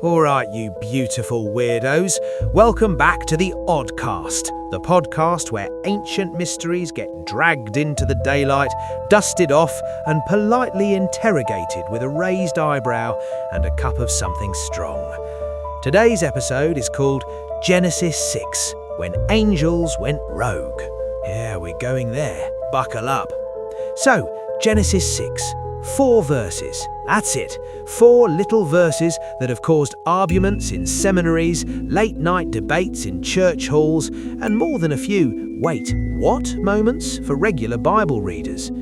Alright, you beautiful weirdos. Welcome back to the Oddcast, the podcast where ancient mysteries get dragged into the daylight, dusted off, and politely interrogated with a raised eyebrow and a cup of something strong. Today's episode is called Genesis 6, When Angels Went Rogue. Yeah, we're going there. Buckle up. So, Genesis 6. 4 verses. That's it. 4 little verses that have caused arguments in seminaries, late-night debates in church halls, and more than a few "wait, what?" moments for regular Bible readers.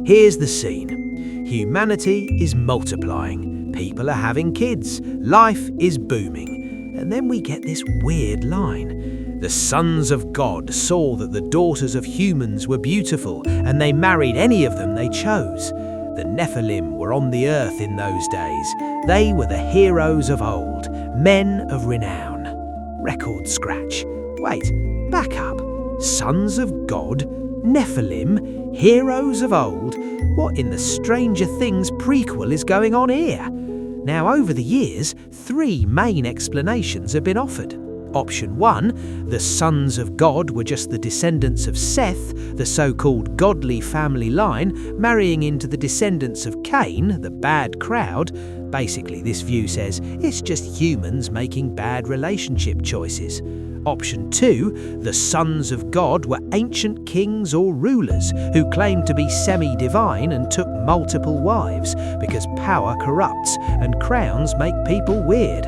Here's the scene. Humanity is multiplying. People are having kids. Life is booming. And then we get this weird line. The sons of God saw that the daughters of humans were beautiful, and they married any of them they chose. The Nephilim were on the earth in those days. They were the heroes of old, men of renown. Record scratch. Wait, back up. Sons of God? Nephilim? Heroes of old? What in the Stranger Things prequel is going on here? Now, over the years, 3 main explanations have been offered. Option 1, the sons of God were just the descendants of Seth, the so-called godly family line, marrying into the descendants of Cain, the bad crowd. Basically, this view says it's just humans making bad relationship choices. Option 2, the sons of God were ancient kings or rulers who claimed to be semi-divine and took multiple wives because power corrupts and crowns make people weird.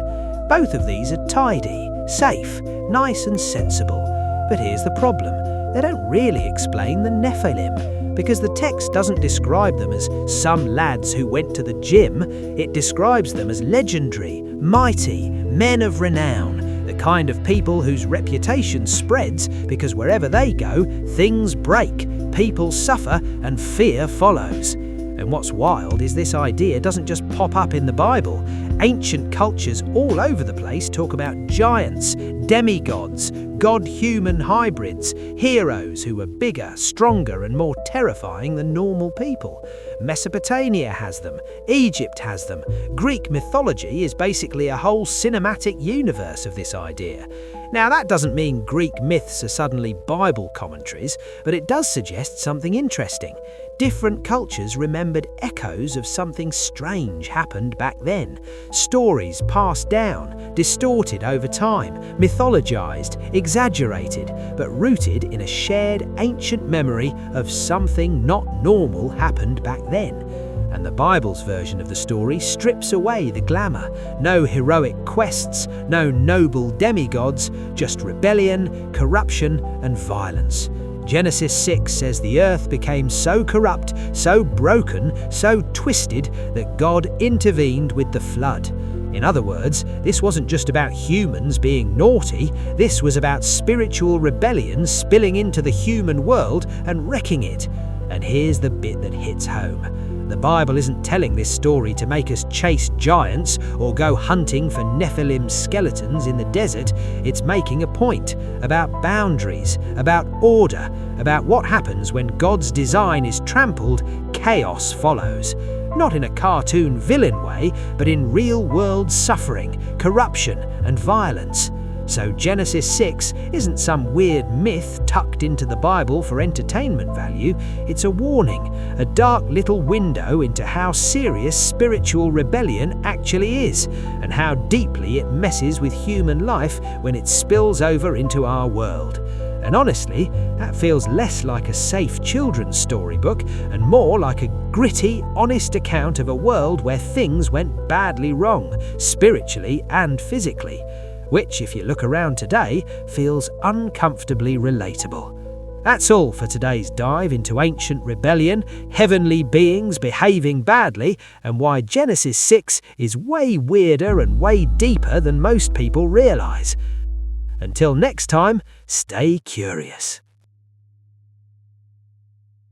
Both of these are tidy, safe, nice and sensible. But here's the problem. They don't really explain the Nephilim, because the text doesn't describe them as some lads who went to the gym. It describes them as legendary, mighty, men of renown, the kind of people whose reputation spreads because wherever they go, things break, people suffer, and fear follows. And what's wild is this idea doesn't just pop up in the Bible. Ancient cultures all over the place talk about giants, demigods, god-human hybrids, heroes who were bigger, stronger, and more terrifying than normal people. Mesopotamia has them, Egypt has them. Greek mythology is basically a whole cinematic universe of this idea. Now, that doesn't mean Greek myths are suddenly Bible commentaries, but it does suggest something interesting. Different cultures remembered echoes of something strange happened back then. Stories passed down, distorted over time, mythologized, exaggerated, but rooted in a shared ancient memory of something not normal happened back then. And the Bible's version of the story strips away the glamour. No heroic quests, no noble demigods, just rebellion, corruption, and violence. Genesis 6 says the earth became so corrupt, so broken, so twisted that God intervened with the flood. In other words, this wasn't just about humans being naughty, this was about spiritual rebellion spilling into the human world and wrecking it. And here's the bit that hits home. The Bible isn't telling this story to make us chase giants or go hunting for Nephilim skeletons in the desert. It's making a point about boundaries, about order, about what happens when God's design is trampled, chaos follows. Not in a cartoon villain way, but in real-world suffering, corruption, and violence. So Genesis 6 isn't some weird myth tucked into the Bible for entertainment value. It's a warning, a dark little window into how serious spiritual rebellion actually is, and how deeply it messes with human life when it spills over into our world. And honestly, that feels less like a safe children's storybook and more like a gritty, honest account of a world where things went badly wrong, spiritually and physically. Which, if you look around today, feels uncomfortably relatable. That's all for today's dive into ancient rebellion, heavenly beings behaving badly, and why Genesis 6 is way weirder and way deeper than most people realise. Until next time, stay curious.